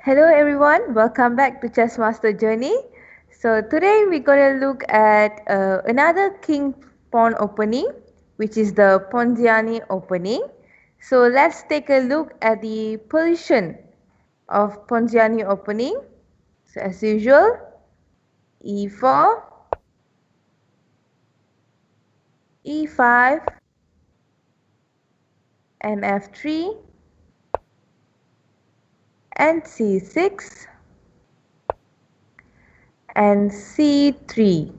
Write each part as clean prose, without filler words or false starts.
Hello everyone, welcome back to Chess Master Journey. So today we're going to look at another king pawn opening, which is the Ponziani opening. So let's take a look at the position of Ponziani opening. So as usual, E4, E5 and F3 and C6 and C3.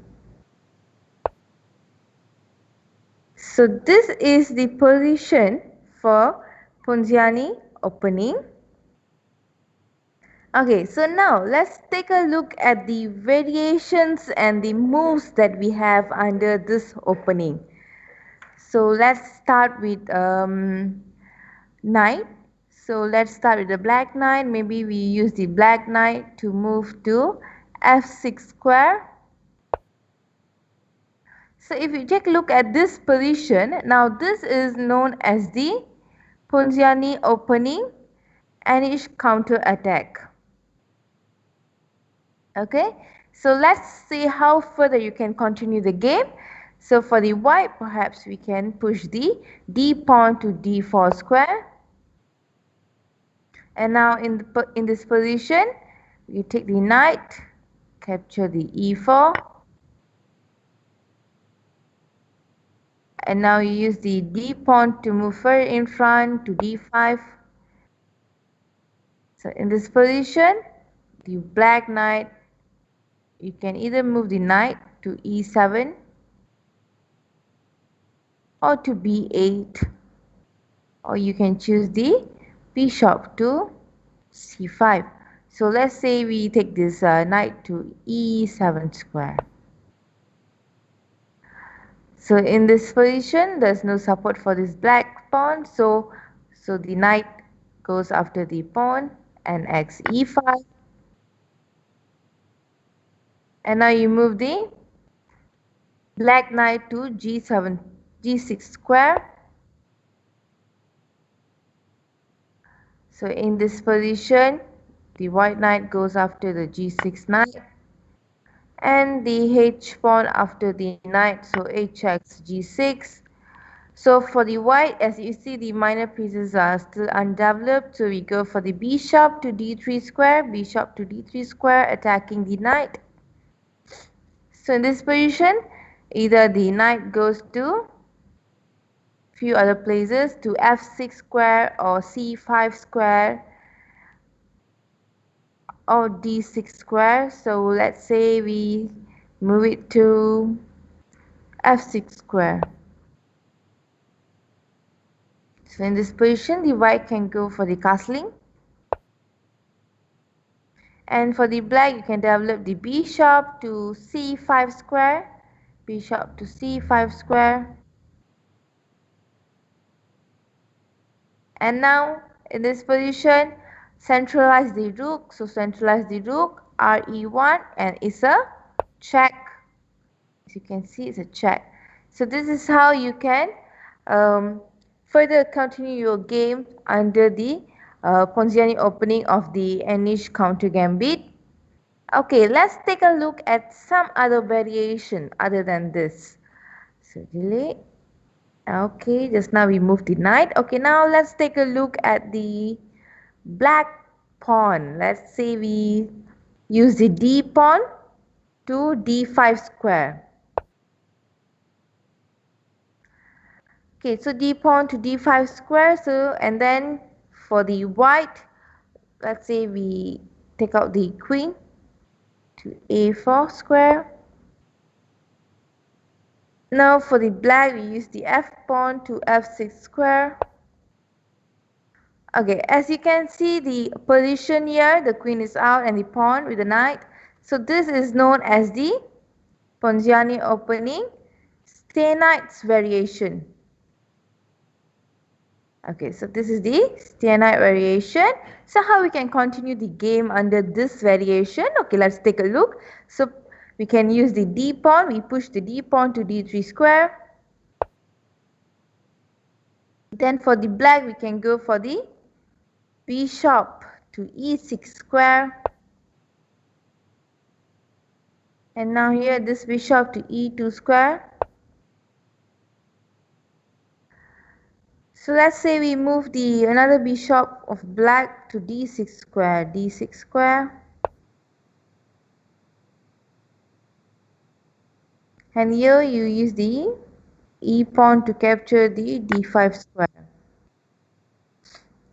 So this is the position for Ponziani opening. Okay, so now let's take a look at the variations and the moves that we have under this opening. So let's start with knight. So let's start with the black knight. Maybe we use the black knight to move to f6 square. So if you take a look at this position, now this is known as the Ponziani opening and it's counter attack. Okay, so let's see how further you can continue the game. So for the white, perhaps we can push the d pawn to d4 square. And now in this position, you take the knight, capture the e4. And now you use the d pawn to move further in front to d5. So in this position, the black knight, you can either move the knight to e7 or to b8, or you can choose the bishop to c5. So let's say we take this knight to e7 square. So in this position, there's no support for this black pawn, so the knight goes after the pawn and x e5. And now you move the black knight to g6 square. So in this position, the white knight goes after the g6 knight and the h pawn after the knight, so hx g6. So for the white, as you see, the minor pieces are still undeveloped, so we go for the bishop to d3 square, bishop to d3 square, attacking the knight. So in this position, either the knight goes to few other places to f6 square or c5 square or d6 square. So let's say we move it to f6 square. So in this position, the white can go for the castling. And for the black, you can develop the bishop to c5 square, bishop to c5 square. And now in this position, centralize the rook. So centralize the rook, re1, and it's a check. As you can see, it's a check. So this is how you can further continue your game under the Ponziani opening of the Anish counter gambit. Okay, let's take a look at some other variation other than this. So delay. Okay, just now we moved the knight. Okay, now let's take a look at the black pawn. Let's say we use the d pawn to d5 square. Okay, so d pawn to d5 square. So and then for the white, let's say we take out the queen to a4 square. Now for the black, we use the f pawn to f6 square. Okay, as you can see, the position here, the queen is out and the pawn with the knight. So this is known as the Ponziani opening stay knights variation. Okay, so this is the stay knight variation. So how we can continue the game under this variation? Okay, let's take a look. So we can use the d pawn. We push the d pawn to d3 square. Then for the black, we can go for the bishop to e6 square. And now here this bishop to e2 square. So let's say we move the another bishop of black to d6 square, d6 square. And here you use the e pawn to capture the d5 square.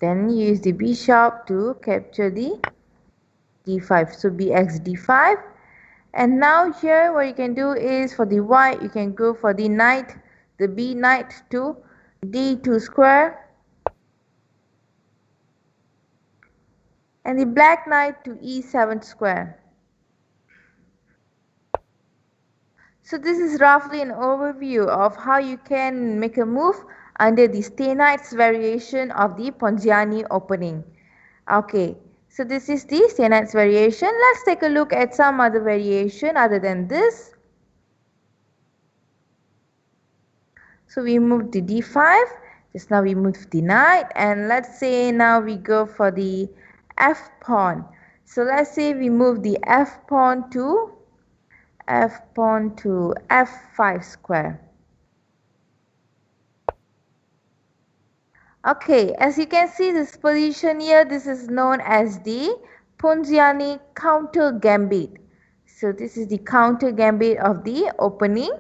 Then you use the bishop to capture the d5. So bx d5. And now here what you can do is for the white you can go for the knight, the b knight to d2 square. And the black knight to e7 square. So this is roughly an overview of how you can make a move under the Stay Knight's variation of the Ponziani opening. Okay, so this is the Stay Knight's variation. Let's take a look at some other variation other than this. So we moved the d5, just now we moved the knight, and let's say now we go for the f pawn. So let's say we move the f pawn to f5 square. Okay, as you can see this position here, this is known as the Ponziani counter gambit. So this is the counter gambit of the opening.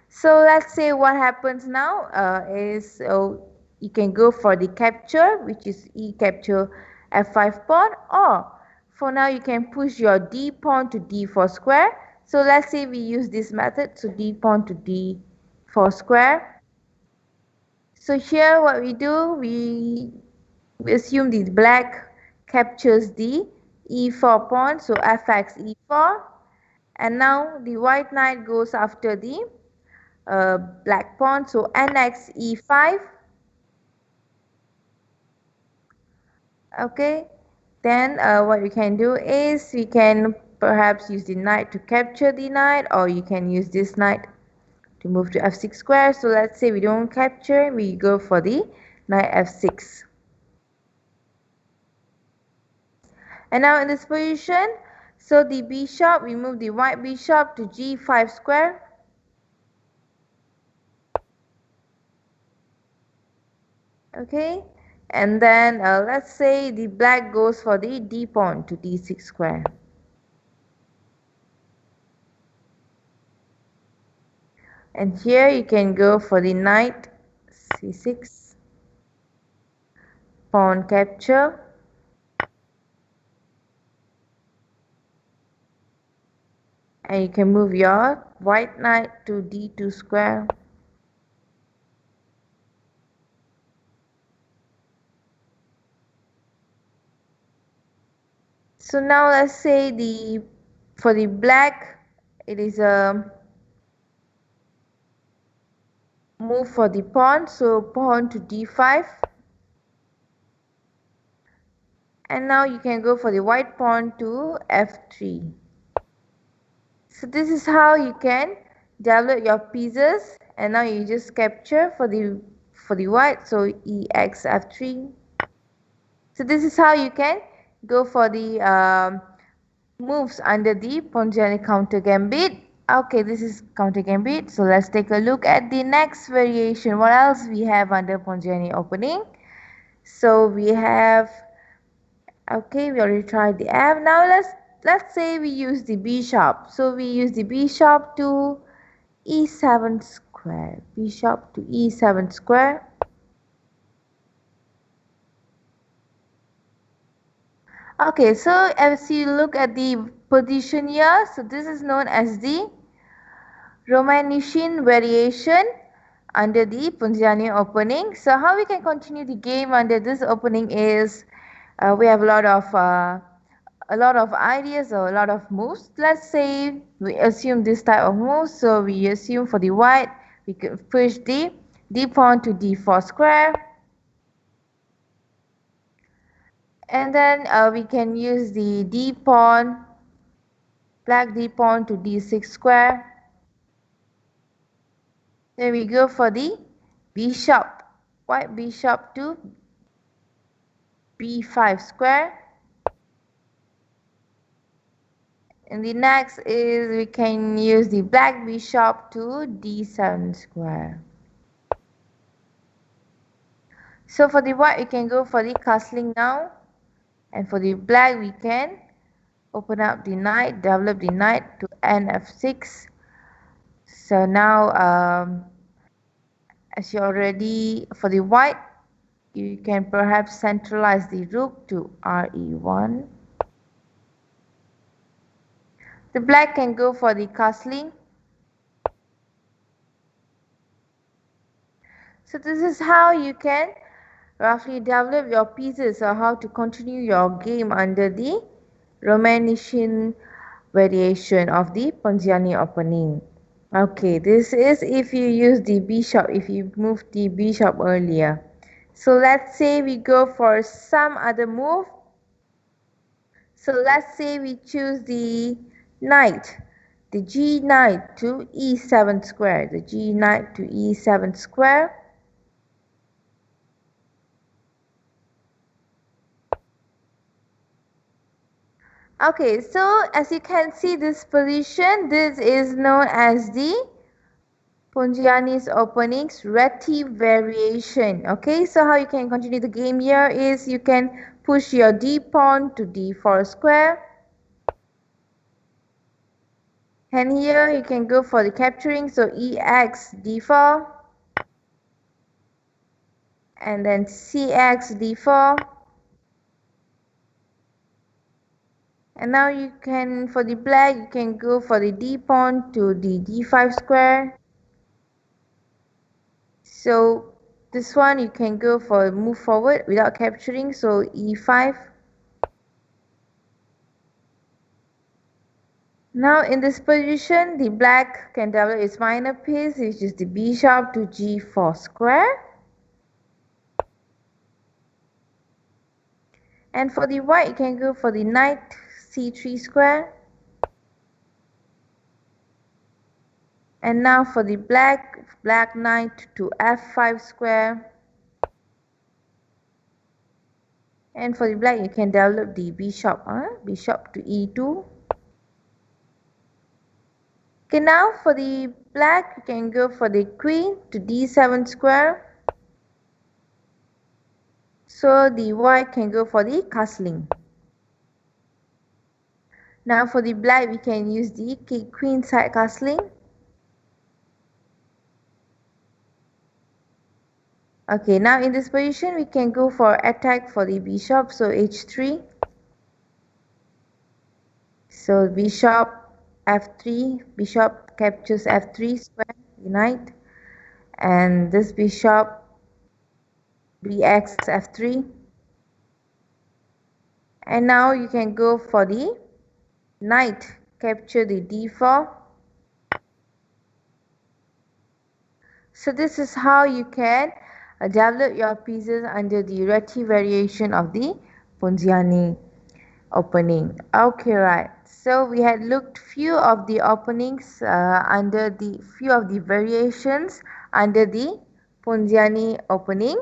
So let's say what happens now is you can go for the capture, which is e capture f5 pawn, or for now you can push your d pawn to d4 square. So let's say we use this method, so d pawn to d4 square. So here what we do, we assume the black captures the e4 pawn, so fx e4, and now the white knight goes after the black pawn, so nx e5. Okay, then what we can do is we can perhaps use the knight to capture the knight, or you can use this knight to move to f6 square. So let's say we don't capture, we go for the knight f6. And now in this position, so the bishop, we move the white bishop to g5 square. Okay, and then let's say the black goes for the d pawn to d6 square. And here you can go for the knight c6, pawn capture. And you can move your white knight to d2 square. So now let's say for the black, it is a move for the pawn, so pawn to d5. And now you can go for the white pawn to f3. So this is how you can develop your pieces, and now you just capture for the white, so ex f3. So this is how you can go for the moves under the Ponziani counter gambit. Okay, this is counter gambit. So let's take a look at the next variation. What else we have under Ponziani opening? So we have, okay, we already tried the f. Now let's say we use the bishop. So we use the bishop to e7 square. Bishop to e7 square. Okay, so as you look at the position here, so this is known as the Romanician variation under the Ponziani opening. So how we can continue the game under this opening is we have a lot of ideas or a lot of moves. Let's say we assume this type of moves. So we assume for the white we can push the d pawn to d4 square. And then we can use the d pawn, black d pawn to d6 square. Then we go for the bishop, white bishop to b5 square. And the next is we can use the black bishop to d7 square. So for the white, we can go for the castling now. And for the black, we can open up the knight, develop the knight to nf6. So now, as you already, for the white, you can perhaps centralize the rook to re1. The black can go for the castling. So this is how you can roughly develop your pieces or how to continue your game under the Romanician variation of the Ponziani opening. Okay, this is if you use the bishop, if you move the bishop earlier. So let's say we go for some other move. So let's say we choose the knight, the g knight to e7 square, the g knight to e7 square. Okay, so as you can see this position, this is known as the Ponziani's openings Reti variation. Okay, so how you can continue the game here is you can push your d pawn to d4 square. And here you can go for the capturing, so ex d4. And then cx d4. And now you can, for the black, you can go for the d pawn to the d5 square. So this one you can go for move forward without capturing, so e5. Now in this position, the black can develop its minor piece, which is the bishop to g4 square. And for the white, you can go for the knight c3 square. And now for the black knight to f5 square. And for the black, you can develop the bishop, bishop to e2. Okay, now for the black, you can go for the queen to d7 square. So the white can go for the castling. Now for the black, we can use the queen side castling. Okay, now in this position, we can go for attack for the bishop, so h3. So bishop f3, bishop captures f3 square, the knight. And this bishop bx f3. And now you can go for the knight, capture the d4. So this is how you can develop your pieces under the Reti variation of the Ponziani opening. Okay, right. So we had looked few of the openings under the few of the variations under the Ponziani opening.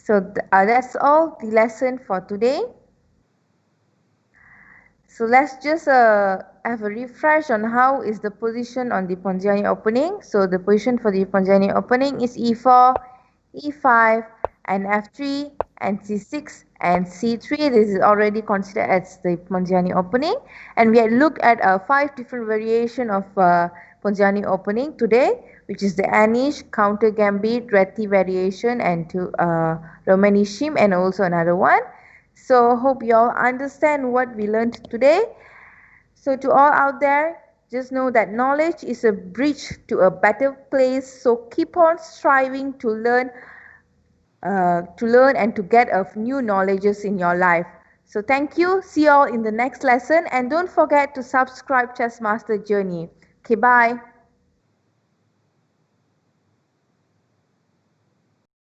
So that's all the lesson for today. So let's just have a refresh on how is the position on the Ponziani opening. So the position for the Ponziani opening is e4, e5, and f3, and c6, and c3. This is already considered as the Ponziani opening. And we had looked at 5 different variations of Ponziani opening today, which is the Anish, counter Gambit, Reti variation, and to Romanishim, and also another one. So hope you all understand what we learned today. So to all out there, just know that knowledge is a bridge to a better place. So keep on striving to learn and to get new knowledges in your life. So thank you. See you all in the next lesson, and don't forget to subscribe Chess Master Journey. Okay, bye.